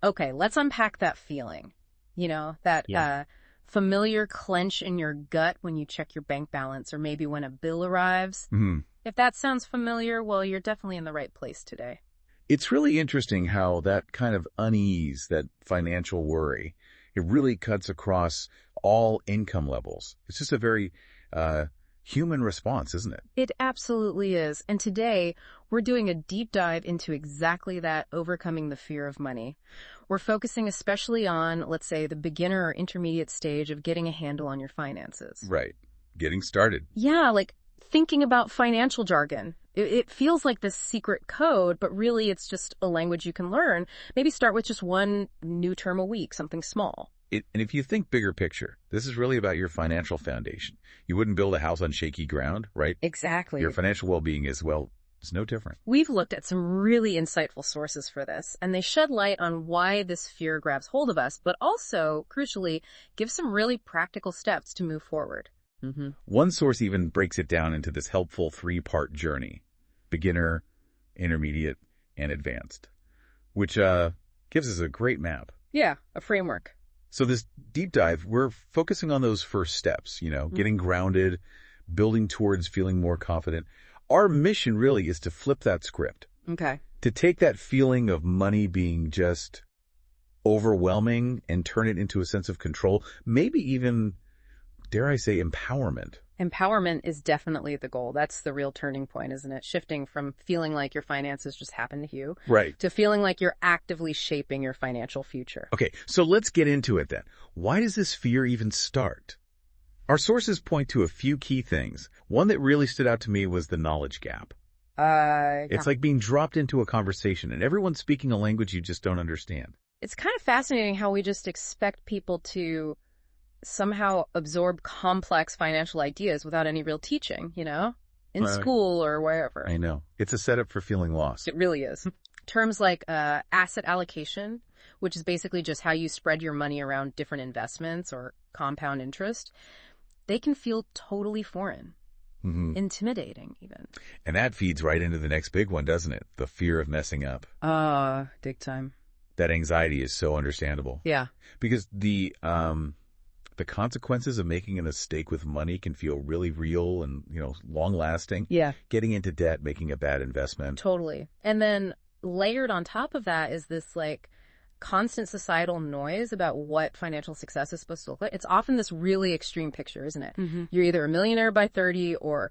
Okay, let's unpack that feeling. That Yeah. familiar clench in your gut when you check your bank balance or maybe when a bill arrives. Mhm. If that sounds familiar, well, you're definitely in the right place today. It's really interesting how that kind of unease, that financial worry, it really cuts across all income levels. It's just a very human response, isn't it? It absolutely is. And today, we're doing a deep dive into exactly that, overcoming the fear of money. We're focusing especially on, let's say, the beginner or intermediate stage of getting a handle on your finances. Right. Getting started. Yeah, like thinking about financial jargon. It feels like this secret code, but really it's just a language you can learn. Maybe start with just one new term a week, something small. And if you think bigger picture, this is really about your financial foundation. You wouldn't build a house on shaky ground, right? Exactly. Your financial well-being is, well, it's no different. We've looked at some really insightful sources for this, and they shed light on why this fear grabs hold of us, but also, crucially, give some really practical steps to move forward. Mm-hmm. One source even breaks it down into this helpful 3-part journey: beginner, intermediate, and advanced, which gives us a great map. Yeah, a framework. So this deep dive, we're focusing on those first steps, getting grounded, building towards feeling more confident. Our mission really is to flip that script. Okay. To take that feeling of money being just overwhelming and turn it into a sense of control, maybe even, dare I say, empowerment. Empowerment is definitely the goal. That's the real turning point, isn't it? Shifting from feeling like your finances just happen to you, right, to feeling like you're actively shaping your financial future. Okay, so let's get into it then. Why does this fear even start? Our sources point to a few key things. One that really stood out to me was the knowledge gap. It's like being dropped into a conversation and everyone's speaking a language you just don't understand. It's kind of fascinating how we just expect people to somehow absorb complex financial ideas without any real teaching, in school or wherever. I know. It's a setup for feeling lost. It really is. Terms like asset allocation, which is basically just how you spread your money around different investments, or compound interest, they can feel totally foreign, intimidating even. And that feeds right into the next big one, doesn't it? The fear of messing up. Big time. That anxiety is so understandable. Yeah. Because the consequences of making a mistake with money can feel really real and, long-lasting. Yeah. Getting into debt, making a bad investment. Totally. And then layered on top of that is this, constant societal noise about what financial success is supposed to look like. It's often this really extreme picture, isn't it? Mm-hmm. You're either a millionaire by 30 or,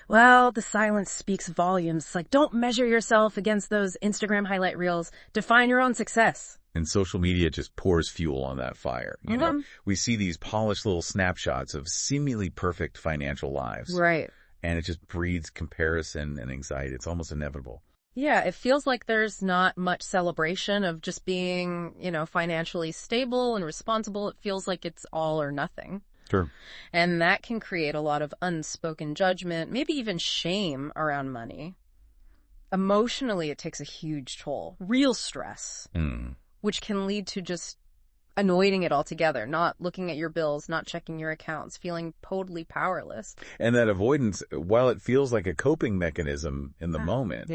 well, the silence speaks volumes. It's like, don't measure yourself against those Instagram highlight reels. Define your own success. And social media just pours fuel on that fire. You know, we see these polished little snapshots of seemingly perfect financial lives. Right. And it just breeds comparison and anxiety. It's almost inevitable. Yeah, it feels like there's not much celebration of just being, financially stable and responsible. It feels like it's all or nothing. Sure. And that can create a lot of unspoken judgment, maybe even shame around money. Emotionally, it takes a huge toll. Real stress, which can lead to just avoiding it altogether, not looking at your bills, not checking your accounts, feeling totally powerless. And that avoidance, while it feels like a coping mechanism in the moment,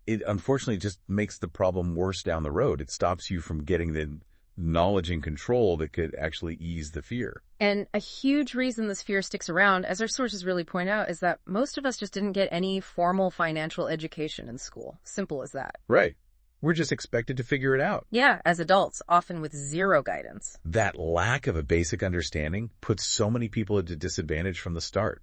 it unfortunately just makes the problem worse down the road. It stops you from getting the knowledge and control that could actually ease the fear. And a huge reason this fear sticks around, as our sources really point out, is that most of us just didn't get any formal financial education in school. Simple as that. Right. We're just expected to figure it out. Yeah, as adults, often with zero guidance. That lack of a basic understanding puts so many people at a disadvantage from the start.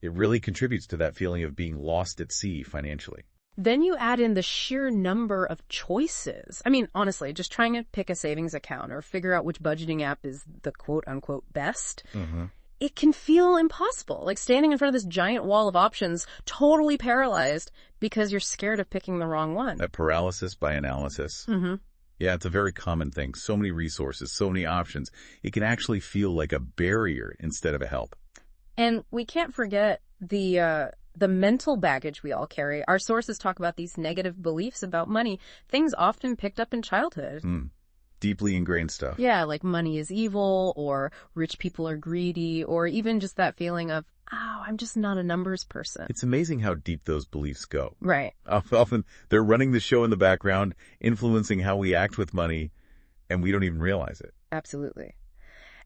It really contributes to that feeling of being lost at sea financially. Then you add in the sheer number of choices. I mean, honestly, just trying to pick a savings account or figure out which budgeting app is the quote-unquote best, it can feel impossible. Like standing in front of this giant wall of options, totally paralyzed because you're scared of picking the wrong one. That paralysis by analysis. Yeah, it's a very common thing. So many resources, so many options. It can actually feel like a barrier instead of a help. And we can't forget the mental baggage we all carry. Our sources talk about these negative beliefs about money, things often picked up in childhood. deeply ingrained stuff. Yeah, like money is evil, or rich people are greedy, or even just that feeling of, oh, I'm just not a numbers person. It's amazing how deep those beliefs go. Right. Often they're running the show in the background, influencing how we act with money, and we don't even realize it. Absolutely.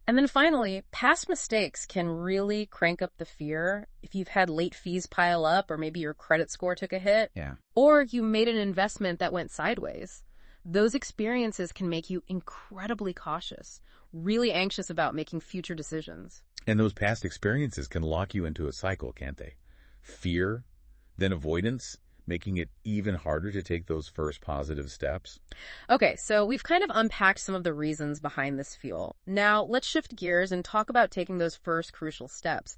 And then finally, past mistakes can really crank up the fear if you've had late fees pile up, or maybe your credit score took a hit, or you made an investment that went sideways. Those experiences can make you incredibly cautious, really anxious about making future decisions. And those past experiences can lock you into a cycle, can't they? Fear, then avoidance, making it even harder to take those first positive steps. Okay, so we've kind of unpacked some of the reasons behind this feel. Now, let's shift gears and talk about taking those first crucial steps.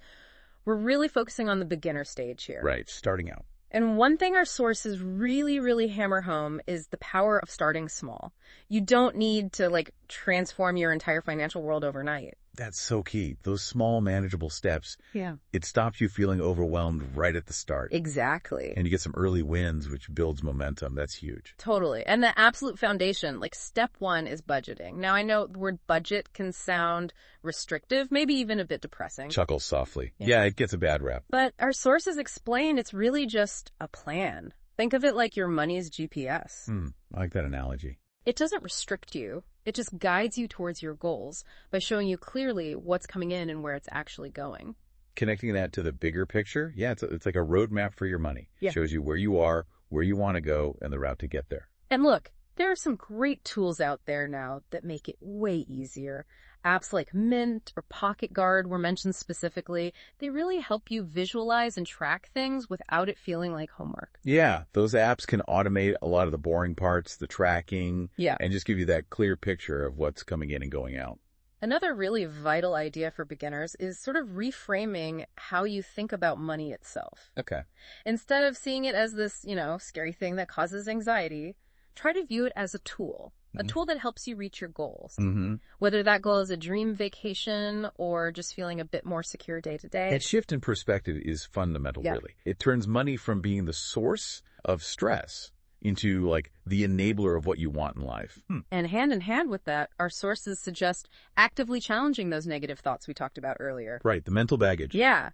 We're really focusing on the beginner stage here. Right, starting out. And one thing our sources really hammer home is the power of starting small. You don't need to, transform your entire financial world overnight. That's so key. Those small, manageable steps. Yeah. It stops you feeling overwhelmed right at the start. Exactly. And you get some early wins, which builds momentum. That's huge. Totally. And the absolute foundation, step one is budgeting. Now, I know the word budget can sound restrictive, maybe even a bit depressing. Chuckles softly. Yeah, it gets a bad rap. But our sources explain it's really just a plan. Think of it like your money's GPS. I like that analogy. It doesn't restrict you. It just guides you towards your goals by showing you clearly what's coming in and where it's actually going. Connecting that to the bigger picture, it's like a roadmap for your money. Yeah. It shows you where you are, where you want to go, and the route to get there. And look, there are some great tools out there now that make it way easier. Apps like Mint or Pocket Guard were mentioned specifically. They really help you visualize and track things without it feeling like homework. Yeah, those apps can automate a lot of the boring parts, the tracking, Yeah. and just give you that clear picture of what's coming in and going out. Another really vital idea for beginners is sort of reframing how you think about money itself. Okay. Instead of seeing it as this, scary thing that causes anxiety, try to view it as a tool. A tool that helps you reach your goals. Whether that goal is a dream vacation or just feeling a bit more secure day to day. That shift in perspective is fundamental, really. It turns money from being the source of stress into the enabler of what you want in life. And hand in hand with that, our sources suggest actively challenging those negative thoughts we talked about earlier. Right, the mental baggage. Yeah.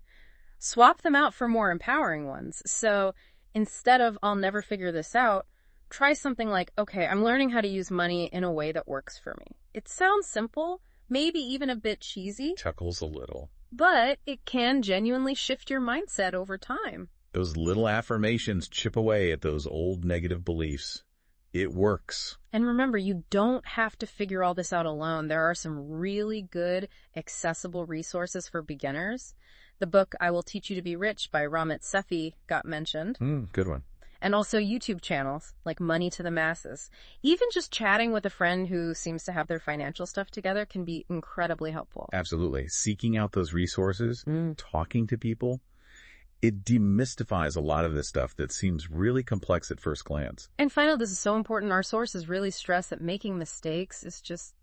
Swap them out for more empowering ones. So instead of, I'll never figure this out, try something like, okay, I'm learning how to use money in a way that works for me. It sounds simple, maybe even a bit cheesy. Chuckles a little. But it can genuinely shift your mindset over time. Those little affirmations chip away at those old negative beliefs. It works. And remember, you don't have to figure all this out alone. There are some really good, accessible resources for beginners. The book, I Will Teach You to Be Rich by Ramit Sethi got mentioned. Good one. And also YouTube channels like Money to the Masses. Even just chatting with a friend who seems to have their financial stuff together can be incredibly helpful. Absolutely. Seeking out those resources, talking to people, it demystifies a lot of this stuff that seems really complex at first glance. And finally, this is so important. Our sources really stress that making mistakes is just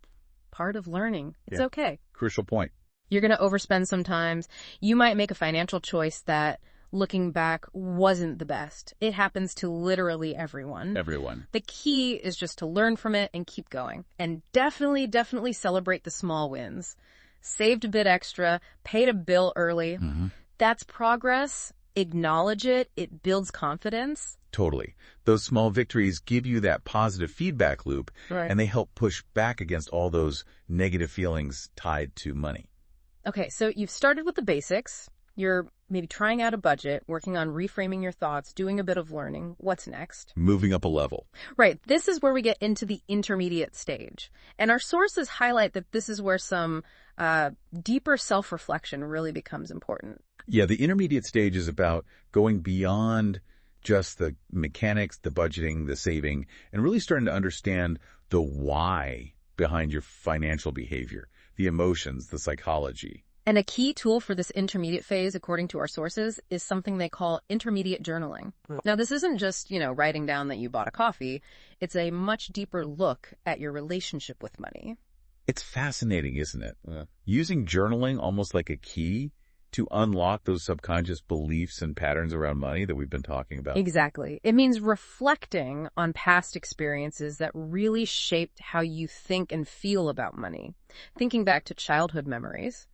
part of learning. It's okay. Crucial point. You're going to overspend sometimes. You might make a financial choice that, looking back, wasn't the best. It happens to literally everyone. The key is just to learn from it and keep going. And definitely celebrate the small wins. Saved a bit extra, paid a bill early. That's progress. Acknowledge it. It builds confidence. Totally. Those small victories give you that positive feedback loop, and they help push back against all those negative feelings tied to money. Okay, so you've started with the basics. You're maybe trying out a budget, working on reframing your thoughts, doing a bit of learning. What's next? Moving up a level. Right. This is where we get into the intermediate stage. And our sources highlight that this is where some deeper self-reflection really becomes important. Yeah, the intermediate stage is about going beyond just the mechanics, the budgeting, the saving, and really starting to understand the why behind your financial behavior, the emotions, the psychology. And a key tool for this intermediate phase, according to our sources, is something they call intermediate journaling. Now, this isn't just, writing down that you bought a coffee. It's a much deeper look at your relationship with money. It's fascinating, isn't it? Using journaling almost like a key to unlock those subconscious beliefs and patterns around money that we've been talking about? Exactly. It means reflecting on past experiences that really shaped how you think and feel about money. Thinking back to childhood memories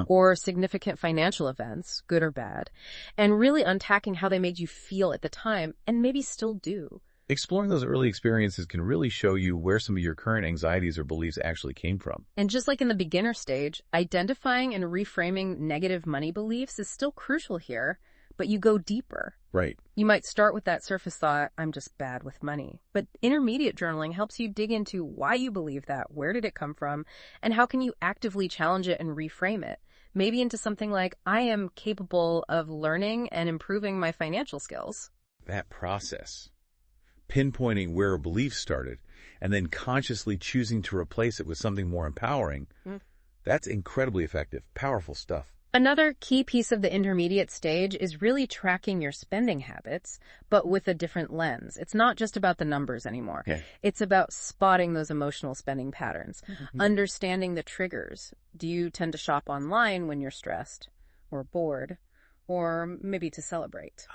or significant financial events, good or bad, and really unpacking how they made you feel at the time and maybe still do. Exploring those early experiences can really show you where some of your current anxieties or beliefs actually came from. And just like in the beginner stage, identifying and reframing negative money beliefs is still crucial here, but you go deeper. Right. You might start with that surface thought, I'm just bad with money. But intermediate journaling helps you dig into why you believe that, where did it come from, and how can you actively challenge it and reframe it. Maybe into something like, I am capable of learning and improving my financial skills. That process, pinpointing where a belief started, and then consciously choosing to replace it with something more empowering, that's incredibly effective, powerful stuff. Another key piece of the intermediate stage is really tracking your spending habits, but with a different lens. It's not just about the numbers anymore. Yeah. It's about spotting those emotional spending patterns, understanding the triggers. Do you tend to shop online when you're stressed or bored? Or maybe to celebrate?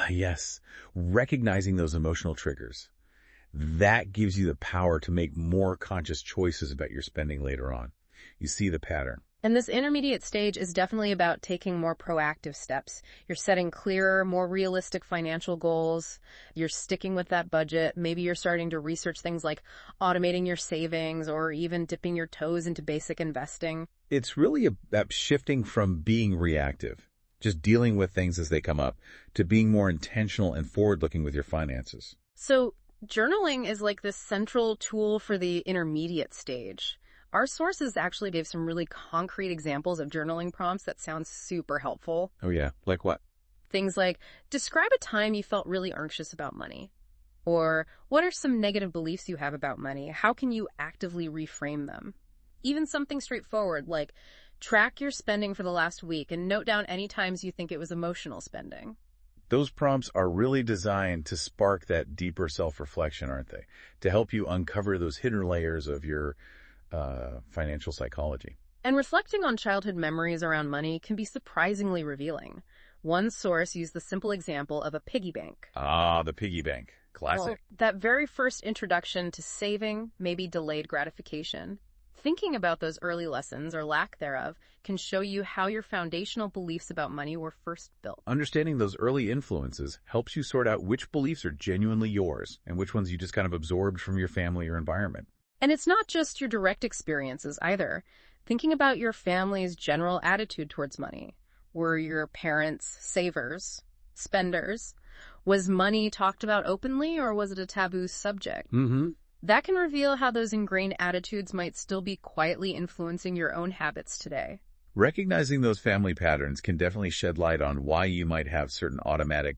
Yes. Recognizing those emotional triggers. That gives you the power to make more conscious choices about your spending later on. You see the pattern. And this intermediate stage is definitely about taking more proactive steps. You're setting clearer, more realistic financial goals. You're sticking with that budget. Maybe you're starting to research things like automating your savings or even dipping your toes into basic investing. It's really about shifting from being reactive, just dealing with things as they come up, to being more intentional and forward-looking with your finances. So journaling is like this central tool for the intermediate stage. Our sources actually gave some really concrete examples of journaling prompts that sound super helpful. Oh, yeah. Like what? Things like, describe a time you felt really anxious about money. Or, what are some negative beliefs you have about money? How can you actively reframe them? Even something straightforward like, track your spending for the last week and note down any times you think it was emotional spending. Those prompts are really designed to spark that deeper self-reflection, aren't they? To help you uncover those hidden layers of your financial psychology. And reflecting on childhood memories around money can be surprisingly revealing. One source used the simple example of a piggy bank. The piggy bank. Classic. Well, that very first introduction to saving, maybe delayed gratification. Thinking about those early lessons, or lack thereof, can show you how your foundational beliefs about money were first built. Understanding those early influences helps you sort out which beliefs are genuinely yours and which ones you just kind of absorbed from your family or environment. And it's not just your direct experiences either. Thinking about your family's general attitude towards money. Were your parents savers, spenders? Was money talked about openly, or was it a taboo subject? That can reveal how those ingrained attitudes might still be quietly influencing your own habits today. Recognizing those family patterns can definitely shed light on why you might have certain automatic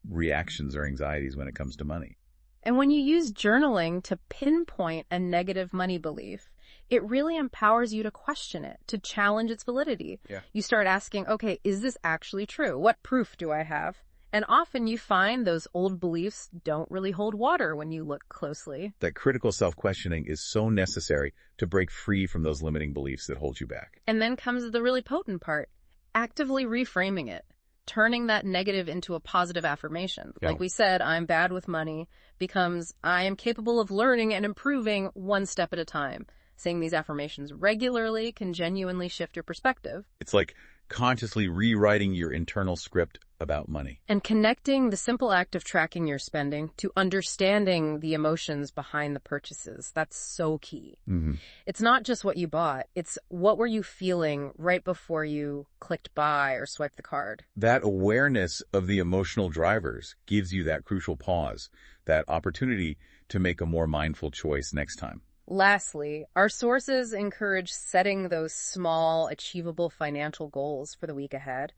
reactions or anxieties when it comes to money. And when you use journaling to pinpoint a negative money belief, it really empowers you to question it, to challenge its validity. Yeah. You start asking, okay, is this actually true? What proof do I have? And often you find those old beliefs don't really hold water when you look closely. That critical self-questioning is so necessary to break free from those limiting beliefs that hold you back. And then comes the really potent part, actively reframing it. Turning that negative into a positive affirmation. Yeah. Like we said, I'm bad with money becomes I am capable of learning and improving one step at a time. Saying these affirmations regularly can genuinely shift your perspective. It's like consciously rewriting your internal script about money. And connecting the simple act of tracking your spending to understanding the emotions behind the purchases. That's so key. It's not just what you bought. It's what were you feeling right before you clicked buy or swiped the card. That awareness of the emotional drivers gives you that crucial pause, that opportunity to make a more mindful choice next time. Lastly, our sources encourage setting those small, achievable financial goals for the week ahead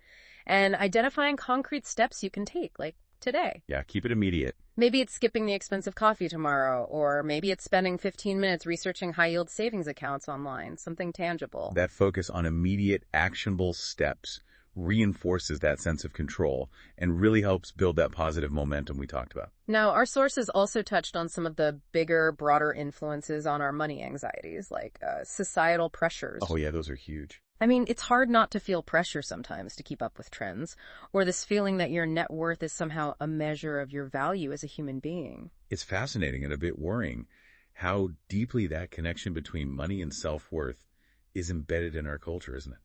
and identifying concrete steps you can take, like today. Yeah, keep it immediate. Maybe it's skipping the expensive coffee tomorrow, or maybe it's spending 15 minutes researching high-yield savings accounts online, something tangible. That focus on immediate, actionable steps reinforces that sense of control and really helps build that positive momentum we talked about. Now, our sources also touched on some of the bigger, broader influences on our money anxieties, like societal pressures. Oh yeah, those are huge. I mean, it's hard not to feel pressure sometimes to keep up with trends, or this feeling that your net worth is somehow a measure of your value as a human being. It's fascinating and a bit worrying how deeply that connection between money and self-worth is embedded in our culture, isn't it?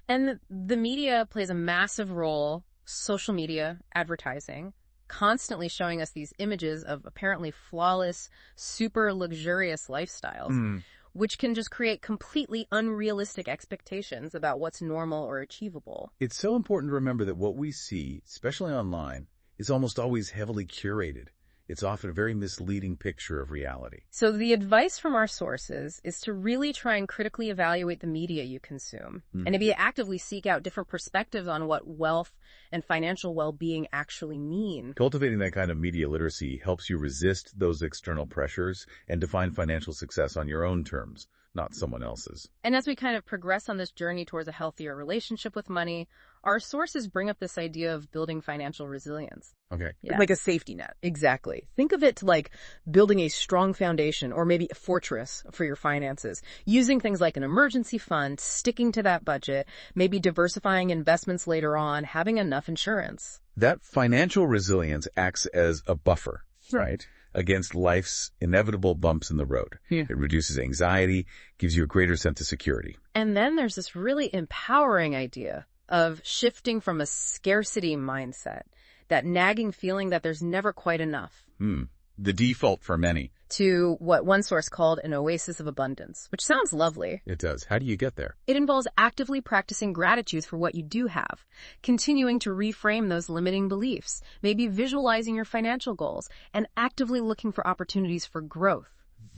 And the media plays a massive role, social media, advertising, constantly showing us these images of apparently flawless, super luxurious lifestyles, which can just create completely unrealistic expectations about what's normal or achievable. It's so important to remember that what we see, especially online, is almost always heavily curated. It's often a very misleading picture of reality. So the advice from our sources is to really try and critically evaluate the media you consume, and to be actively seek out different perspectives on what wealth and financial well-being actually mean. Cultivating that kind of media literacy helps you resist those external pressures and define financial success on your own terms, not someone else's. And as we kind of progress on this journey towards a healthier relationship with money, our sources bring up this idea of building financial resilience. Okay. Yeah. Like a safety net. Exactly. Think of it like building a strong foundation or maybe a fortress for your finances, using things like an emergency fund, sticking to that budget, maybe diversifying investments later on, having enough insurance. That financial resilience acts as a buffer, right, against life's inevitable bumps in the road. Yeah. It reduces anxiety, gives you a greater sense of security. And then there's this really empowering idea of shifting from a scarcity mindset, that nagging feeling that there's never quite enough, The default for many. to what one source called an oasis of abundance, which sounds lovely. It does. How do you get there? It involves actively practicing gratitude for what you do have, continuing to reframe those limiting beliefs, maybe visualizing your financial goals, and actively looking for opportunities for growth.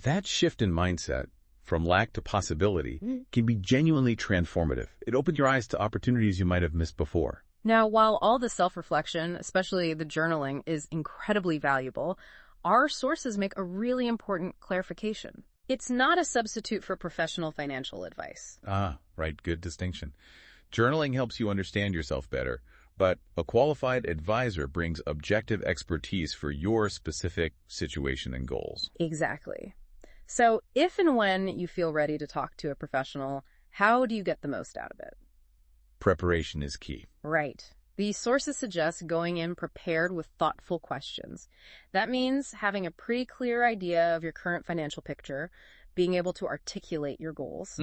That shift in mindset, from lack to possibility, can be genuinely transformative. It opens your eyes to opportunities you might have missed before. Now, while all the self-reflection, especially the journaling, is incredibly valuable, our sources make a really important clarification. It's not a substitute for professional financial advice. Ah, right. Good distinction. Journaling helps you understand yourself better, but a qualified advisor brings objective expertise for your specific situation and goals. Exactly. So if and when you feel ready to talk to a professional, how do you get the most out of it? Preparation is key. Right. These sources suggest going in prepared with thoughtful questions. That means having a pretty clear idea of your current financial picture, being able to articulate your goals,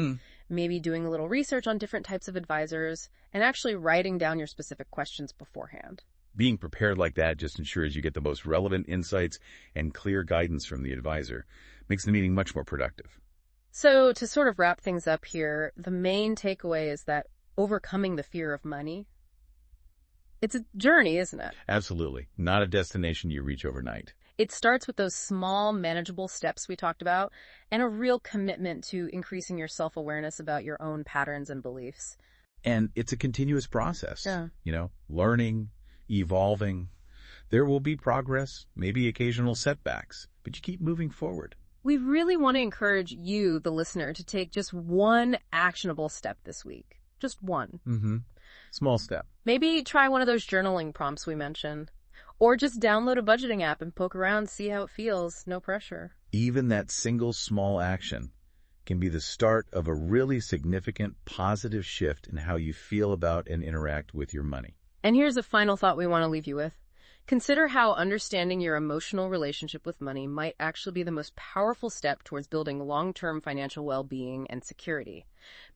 maybe doing a little research on different types of advisors, and actually writing down your specific questions beforehand. Being prepared like that just ensures you get the most relevant insights and clear guidance from the advisor. Makes the meeting much more productive. So to sort of wrap things up here, the main takeaway is that overcoming the fear of money, it's a journey, isn't it? Absolutely. Not a destination you reach overnight. It starts with those small, manageable steps we talked about and a real commitment to increasing your self-awareness about your own patterns and beliefs. And it's a continuous process. Yeah. Learning, evolving. There will be progress, maybe occasional setbacks, but you keep moving forward. We really want to encourage you, the listener, to take just one actionable step this week. Just one. Small step. Maybe try one of those journaling prompts we mentioned. Or just download a budgeting app and poke around, see how it feels. No pressure. Even that single small action can be the start of a really significant positive shift in how you feel about and interact with your money. And here's a final thought we want to leave you with. Consider how understanding your emotional relationship with money might actually be the most powerful step towards building long-term financial well-being and security.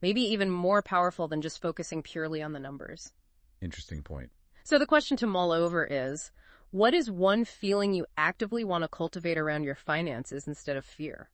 Maybe even more powerful than just focusing purely on the numbers. Interesting point. So the question to mull over is, what is one feeling you actively want to cultivate around your finances instead of fear?